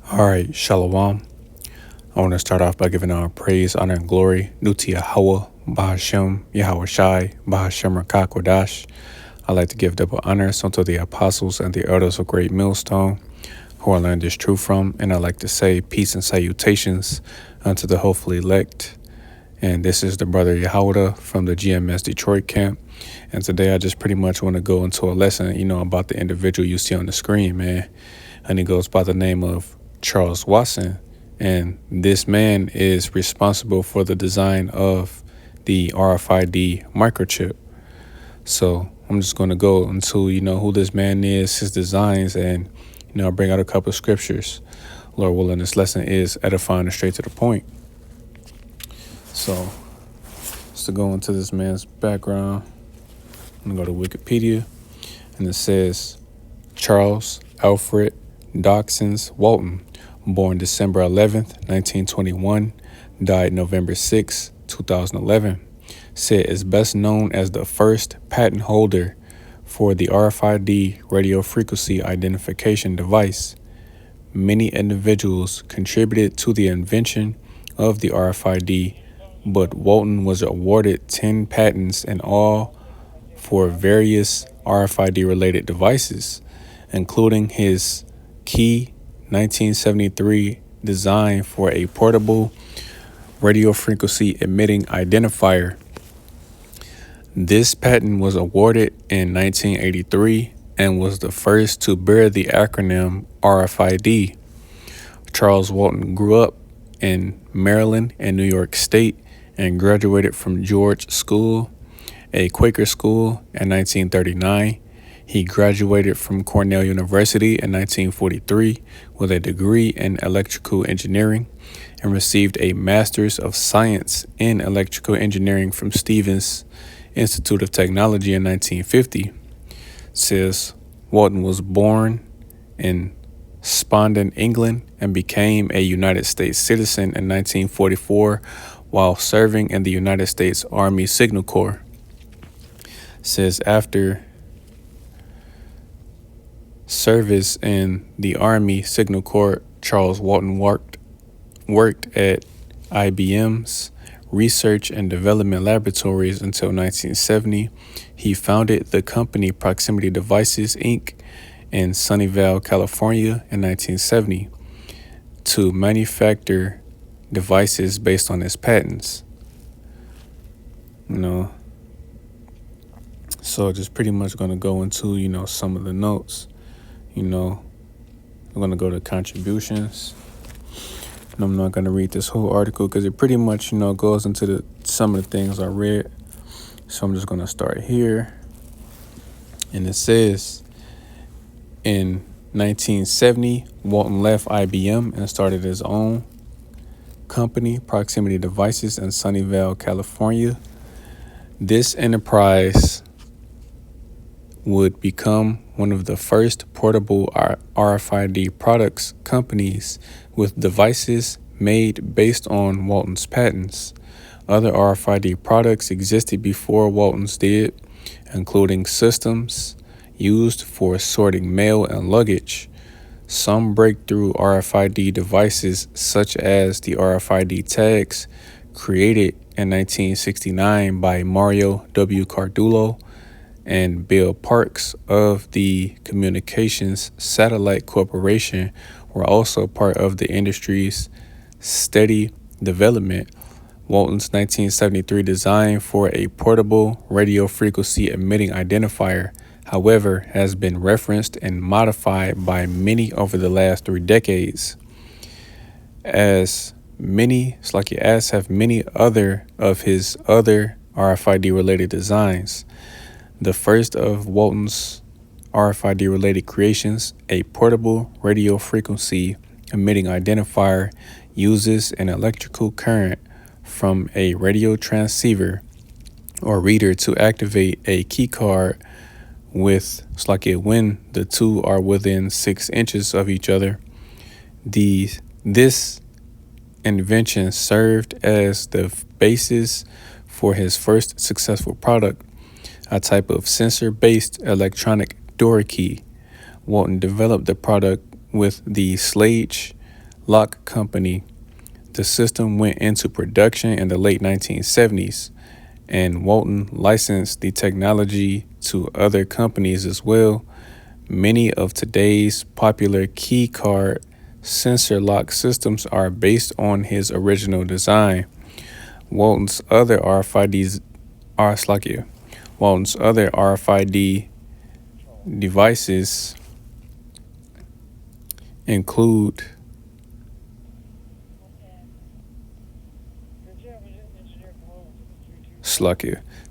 All right, Shalom. I want to start off by giving our praise, honor, and glory due to Yahweh, Bahashem, Yahweh Shai, Bahashem Rakak Wadash. I'd like to give double honors unto the apostles and the elders of Great Millstone, who I learned this truth from, and I'd like to say peace and salutations unto the hopefully elect. And this is the brother Yahweh from the GMS Detroit camp. And today I just pretty much want to go into a lesson, about the individual you see on the screen, man. And he goes by the name of Charles Watson. And this man is responsible for the design of the RFID microchip. So I'm just going to go into, who this man is, his designs, and, I'll bring out a couple of scriptures. Lord willing, this lesson is edifying and straight to the point. So just to go into this man's background, I'm going to go to Wikipedia, and it says Charles Alfred Dawkins Walton, born December 11th, 1921, died November 6, 2011, said is best known as the first patent holder for the RFID radio frequency identification device. Many individuals contributed to the invention of the RFID, but Walton was awarded 10 patents in all for various RFID-related devices, including his key 1973 design for a portable radio frequency emitting identifier. This patent was awarded in 1983 and was the first to bear the acronym RFID. Charles Walton grew up in Maryland and New York State and graduated from George School, a Quaker school, in 1939. He graduated from Cornell University in 1943 with a degree in electrical engineering and received a Master's of Science in Electrical Engineering from Stevens Institute of Technology in 1950. It says Walton was born in Spondon, England, and became a United States citizen in 1944 while serving in the United States Army Signal Corps. It says after service in the Army Signal Corps, Charles Walton worked at IBM's Research and Development Laboratories until 1970. He founded the company Proximity Devices, Inc. in Sunnyvale, California in 1970 to manufacture devices based on his patents. So just pretty much going to go into, some of the notes. I'm going to go to contributions. And I'm not going to read this whole article because it pretty much, goes into some of the things I read. So I'm just going to start here. And it says, in 1970, Walton left IBM and started his own company, Proximity Devices, in Sunnyvale, California. This enterprise would become one of the first portable RFID products companies with devices made based on Walton's patents. Other RFID products existed before Walton's did, including systems used for sorting mail and luggage. Some breakthrough RFID devices, such as the RFID tags created in 1969 by Mario W. Cardullo and Bill Parks of the Communications Satellite Corporation, were also part of the industry's steady development. Walton's 1973 design for a portable radio frequency emitting identifier, however, has been referenced and modified by many over the last 3 decades, as have many other of his other RFID-related designs. The first of Walton's RFID-related creations, a portable radio frequency emitting identifier, uses an electrical current from a radio transceiver or reader to activate a key card when the two are within 6 inches of each other. This invention served as the basis for his first successful product, a type of sensor-based electronic door key. Walton developed the product with the Slade Lock Company. The system went into production in the late 1970s, and Walton licensed the technology to other companies as well. Many of today's popular key card sensor lock systems are based on his original design. Walton's other RFIDs are Walton's other RFID devices include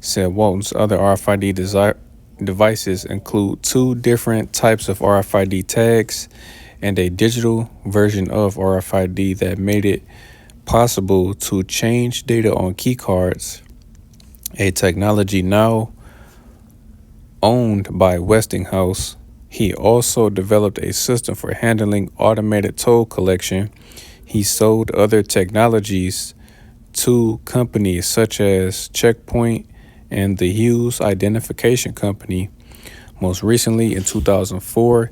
said Walton's other RFID devices include two different types of RFID tags and a digital version of RFID that made it possible to change data on key cards, a technology now owned by Westinghouse. He also developed a system for handling automated toll collection. He sold other technologies to companies such as Checkpoint and the Hughes Identification Company. Most recently, in 2004,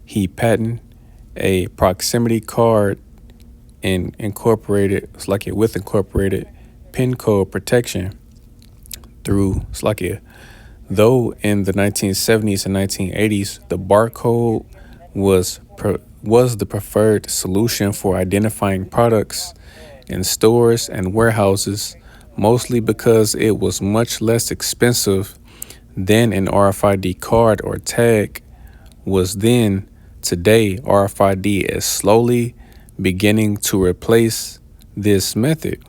he patented a proximity card and incorporated PIN code protection through Though in the 1970s and 1980s, the barcode was the preferred solution for identifying products in stores and warehouses, mostly because it was much less expensive than an RFID card or tag was then. Today, RFID is slowly beginning to replace this method,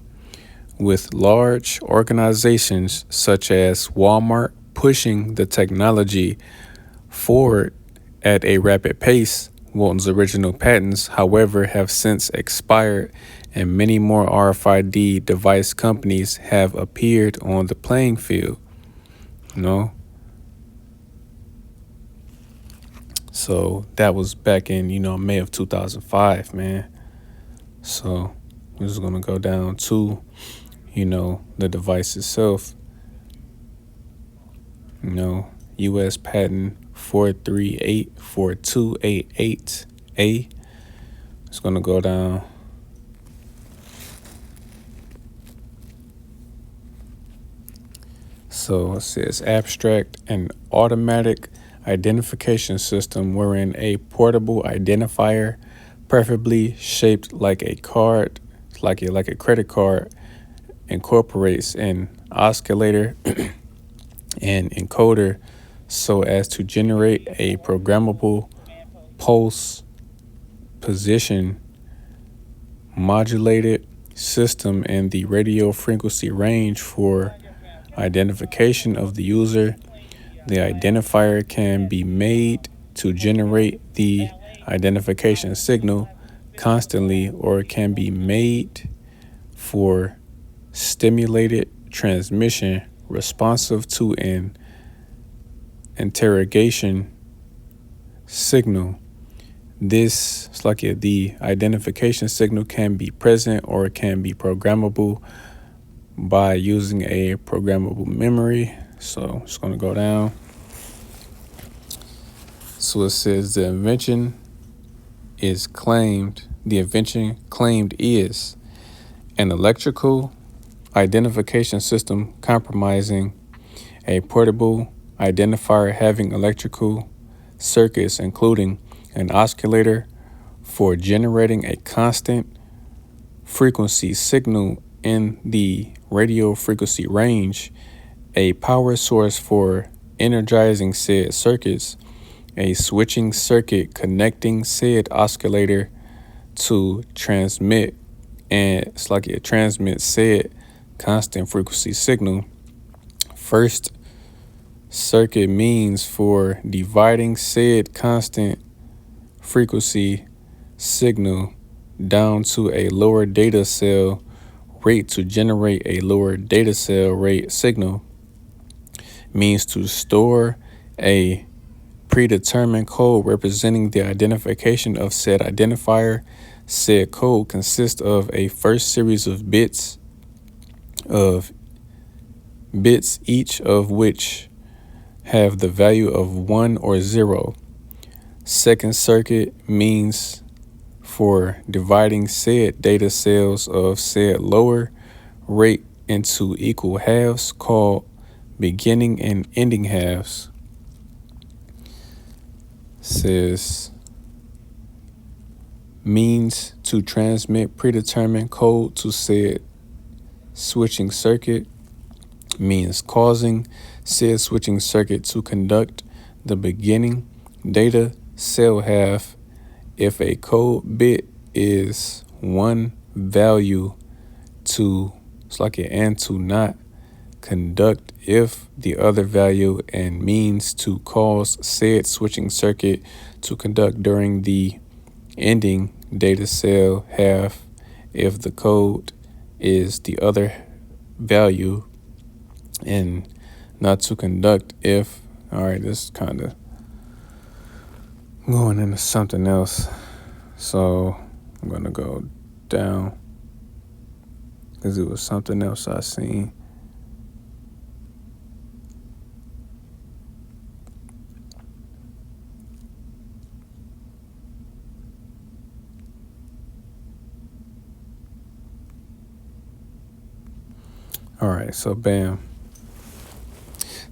with large organizations such as Walmart pushing the technology forward at a rapid pace. Walton's original patents, however, have since expired, and many more RFID device companies have appeared on the playing field. So that was back in, May of 2005, man. So we're just going to go down to, the device itself. U.S. patent 4384288A. It's going to go down. So it says abstract, an automatic identification system wherein a portable identifier, preferably shaped like a card, like a credit card, incorporates an oscillator and encoder so as to generate a programmable pulse position modulated system in the radio frequency range for identification of the user. The identifier can be made to generate the identification signal constantly, or it can be made for stimulated transmission responsive to an interrogation signal. This the identification signal can be present or it can be programmable by using a programmable memory. So it's going to go down. So it says the invention claimed is an electrical identification system comprising a portable identifier having electrical circuits including an oscillator for generating a constant frequency signal in the radio frequency range, a power source for energizing said circuits, a switching circuit connecting said oscillator to transmit said constant frequency signal. First circuit means for dividing said constant frequency signal down to a lower data cell rate to generate a lower data cell rate signal. Means to store a predetermined code representing the identification of said identifier. Said code consists of a first series of bits, each of which have the value of 1 or 0. Second circuit means for dividing said data cells of said lower rate into equal halves called beginning and ending halves. Says means to transmit predetermined code to said switching circuit, means causing said switching circuit to conduct the beginning data cell half if a code bit is one value to, it's like an and to not conduct if the other value, and means to cause said switching circuit to conduct during the ending data cell half if the code is the other value, and not to conduct if, all right, this is kind of going into something else. So I'm going to go down because it was something else I seen. All right, so bam.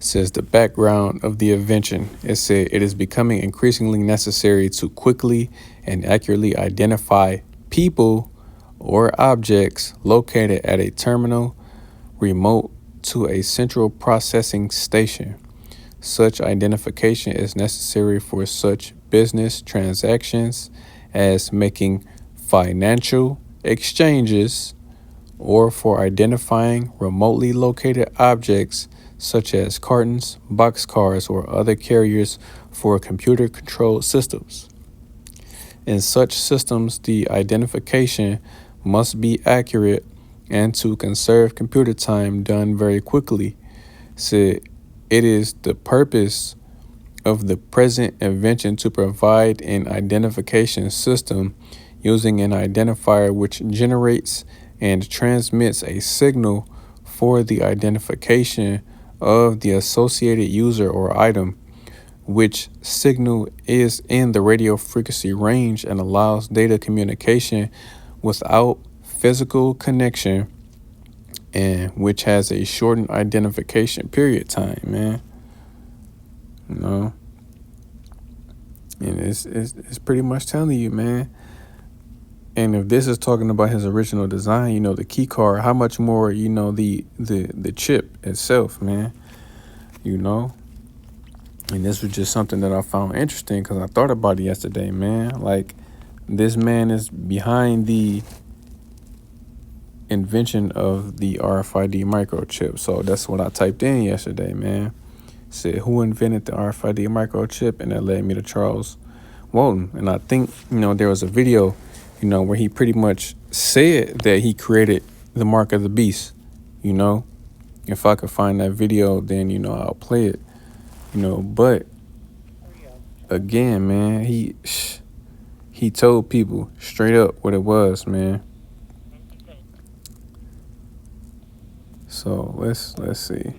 Says the background of the invention. It said it is becoming increasingly necessary to quickly and accurately identify people or objects located at a terminal remote to a central processing station. Such identification is necessary for such business transactions as making financial exchanges, or for identifying remotely located objects such as cartons, boxcars, or other carriers for computer-controlled systems. In such systems, the identification must be accurate and to conserve computer time done very quickly. Said it is the purpose of the present invention to provide an identification system using an identifier which generates and transmits a signal for the identification of the associated user or item, which signal is in the radio frequency range and allows data communication without physical connection, and which has a shortened identification period time, man. You know, and it's pretty much telling you, man. And if this is talking about his original design, you know, the key card, how much more, you know, the chip itself, man, you know. And this was just something that I found interesting because I thought about it yesterday, man. Like, this man is behind the invention of the RFID microchip. So that's what I typed in yesterday, man. Said, who invented the RFID microchip? And that led me to Charles Walton. And I think, you know, there was a video, you know, where he pretty much said that he created the mark of the beast. You know, if I could find that video, then, you know, I'll play it, you know. But again, man, he told people straight up what it was, man. So let's see.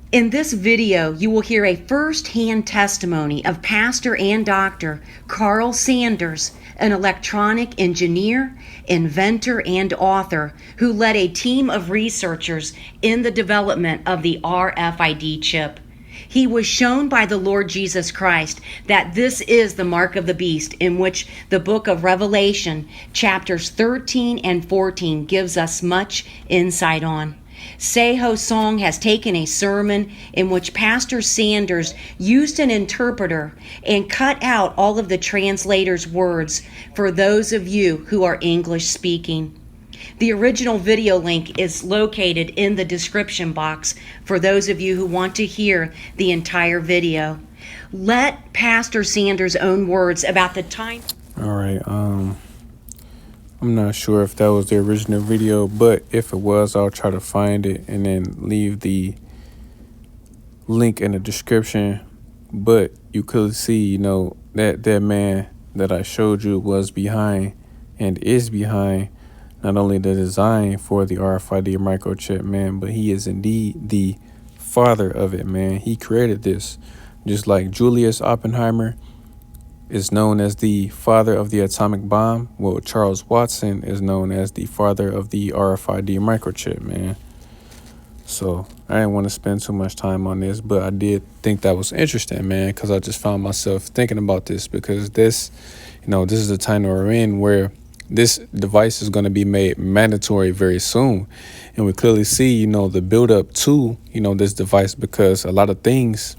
In this video, you will hear a first-hand testimony of Pastor and Dr. Carl Sanders, an electronic engineer, inventor, and author who led a team of researchers in the development of the RFID chip. He was shown by the Lord Jesus Christ that this is the mark of the beast, in which the book of Revelation, chapters 13 and 14, gives us much insight on. Seho Song has taken a sermon in which Pastor Sanders used an interpreter and cut out all of the translator's words for those of you who are English speaking. The original video link is located in the description box for those of you who want to hear the entire video. Let Pastor Sanders' own words about the time. All right, I'm not sure if that was the original video, but if it was, I'll try to find it and then leave the link in the description. But you could see, you know, that man that I showed you was behind and is behind not only the design for the RFID microchip, man, but he is indeed the father of it, man. He created this Just like Julius Oppenheimer is known as the father of the atomic bomb, well, Charles Watson is known as the father of the RFID microchip, man. So I didn't want to spend too much time on this, but I did think that was interesting, man, because I just found myself thinking about this because this is the time we're in where this device is going to be made mandatory very soon. And we clearly see, the build up to, this device, because a lot of things,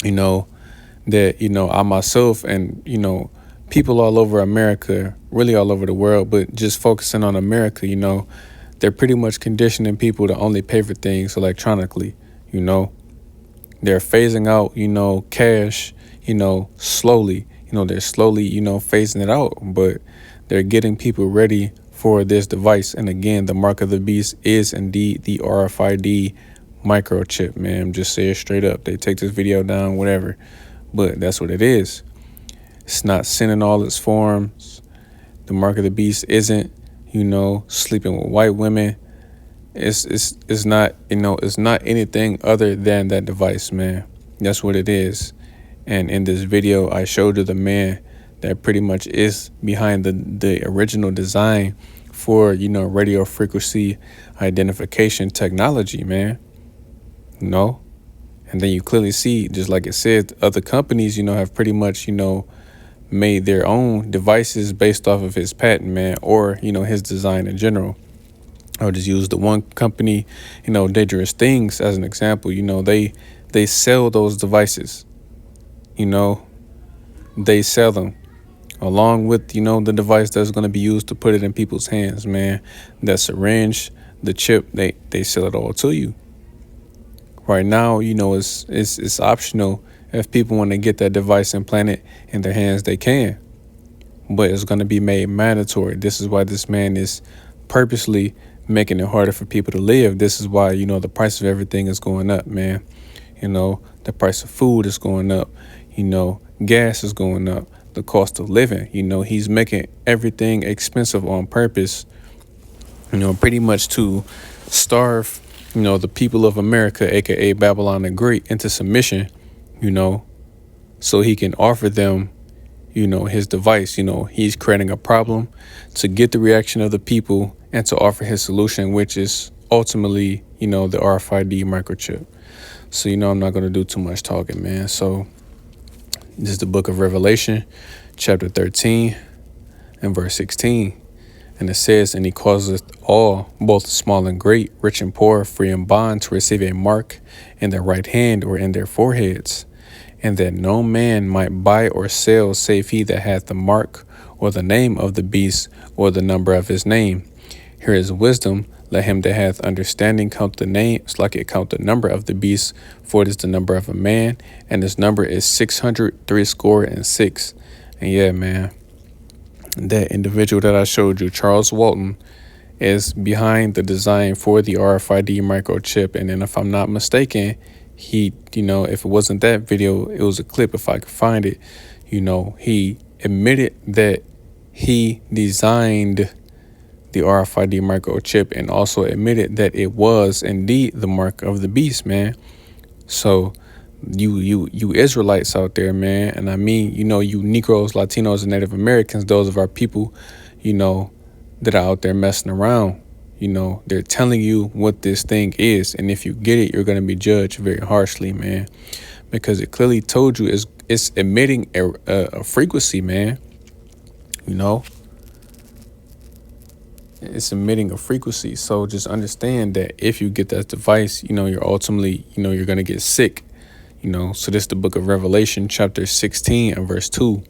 that, I myself and, people all over America, really all over the world, but just focusing on America, they're pretty much conditioning people to only pay for things electronically, They're phasing out, cash, slowly. They're slowly, phasing it out, but they're getting people ready for this device. And again, the mark of the beast is indeed the RFID microchip, man. Just say it straight up. They take this video down, whatever, but that's what it is. It's not sin in all its forms. The mark of the beast isn't, sleeping with white women. It's not, it's not anything other than that device, man. That's what it is. And in this video, I showed you the man that pretty much is behind the original design for, radio frequency identification technology, man. And then you clearly see, just like it said, other companies, have pretty much, made their own devices based off of his patent, man, or, his design in general. I'll just use the one company, Dangerous Things as an example. They sell those devices, they sell them along with, the device that's going to be used to put it in people's hands, man. That syringe, the chip, they sell it all to you. Right now, it's optional. If people want to get that device implanted in their hands, they can. But it's going to be made mandatory. This is why this man is purposely making it harder for people to live. This is why, the price of everything is going up, man. The price of food is going up. Gas is going up. The cost of living, he's making everything expensive on purpose, pretty much to starve, the people of America, aka Babylon the Great, into submission, so he can offer them, his device. He's creating a problem to get the reaction of the people and to offer his solution, which is ultimately, the RFID microchip. So, I'm not going to do too much talking, man. So this is the book of Revelation, chapter 13 and verse 16. And it says, and he causeth all, both small and great, rich and poor, free and bond, to receive a mark in their right hand or in their foreheads, and that no man might buy or sell save he that hath the mark or the name of the beast or the number of his name. Here is wisdom. Let him that hath understanding count the names, like it count the number of the beast, for it is the number of a man, and his number is 666. And yeah, man, that individual that I showed you, Charles Walton, is behind the design for the RFID microchip. And then if I'm not mistaken, he, if it wasn't that video, it was a clip, if I could find it, he admitted that he designed the RFID microchip and also admitted that it was indeed the mark of the beast, man. So you Israelites out there, man, and I mean, you Negroes, Latinos, and Native Americans, those of our people, that are out there messing around, they're telling you what this thing is, and if you get it, you're going to be judged very harshly, man, because it clearly told you it's emitting a frequency, man. It's emitting a frequency. So just understand that if you get that device, you're ultimately, you're going to get sick. So this is the book of Revelation, chapter 16 and verse 2.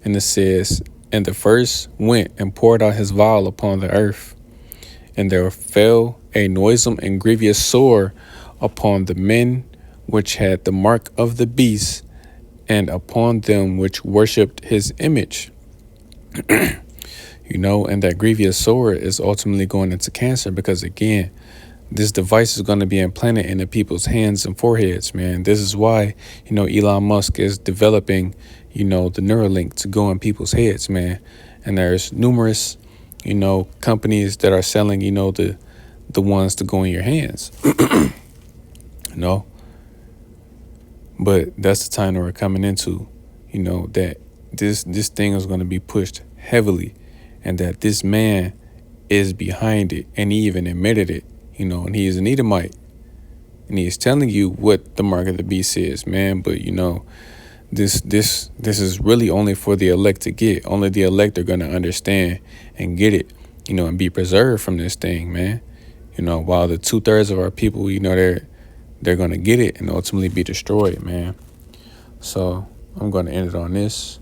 And it says, and the first went and poured out his vial upon the earth, and there fell a noisome and grievous sore upon the men which had the mark of the beast, and upon them which worshipped his image. And that grievous sore is ultimately going into cancer, because again, this device is going to be implanted in the people's hands and foreheads, man. This is why, Elon Musk is developing, the Neuralink to go in people's heads, man. And there's numerous, companies that are selling, the ones to go in your hands, But that's the time that we're coming into, that this thing is going to be pushed heavily, and that this man is behind it, and he even admitted it, and he is an Edomite, and he is telling you what the mark of the beast is, man. But this is really only for the elect to get. Only the elect are going to understand and get it, and be preserved from this thing, man. While the 2/3 of our people, they're going to get it and ultimately be destroyed, man. So I'm going to end it on this.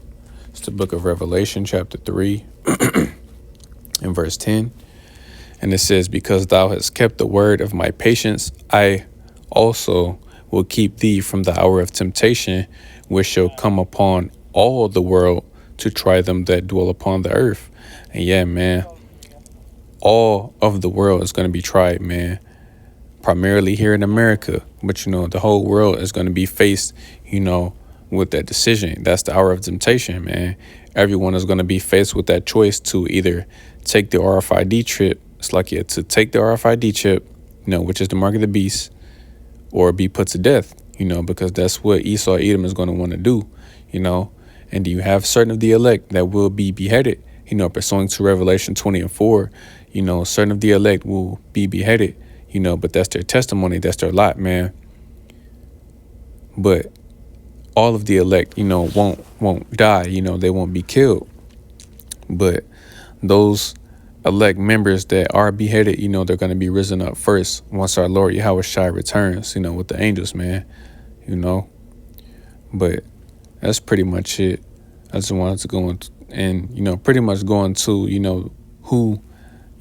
It's the book of Revelation, chapter 3 and verse 10. And it says, because thou hast kept the word of my patience, I also will keep thee from the hour of temptation, which shall come upon all the world to try them that dwell upon the earth. And yeah, man, all of the world is going to be tried, man. Primarily here in America, but the whole world is going to be faced, with that decision. That's the hour of temptation, man. Everyone is going to be faced with that choice to either take the RFID chip. It's like to take the RFID chip, which is the mark of the beast, or be put to death, because that's what Esau Edom is going to want to do, And do you have certain of the elect that will be beheaded, pursuant to Revelation 20 and 4, certain of the elect will be beheaded, but that's their testimony, that's their lot, man. But all of the elect, won't die, they won't be killed. But those elect members that are beheaded, they're going to be risen up first once our Lord Yahweh Shai returns, with the angels, man, But that's pretty much it. I just wanted to go and, pretty much go into, who,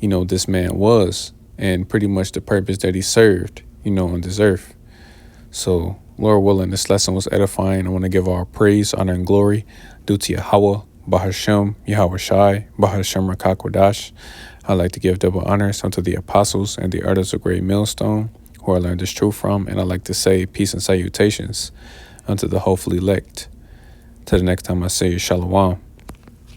this man was, and pretty much the purpose that he served, on this earth. So, Lord willing, this lesson was edifying. I want to give all praise, honor, and glory due to Yahweh, Bahashem, Yahweh Shai, Bahashem Rakakwadash. I'd like to give double honors unto the apostles and the elders of Great Millstone, who I learned this truth from. And I'd like to say peace and salutations unto the hopefully elect. Till the next time I say Shalom.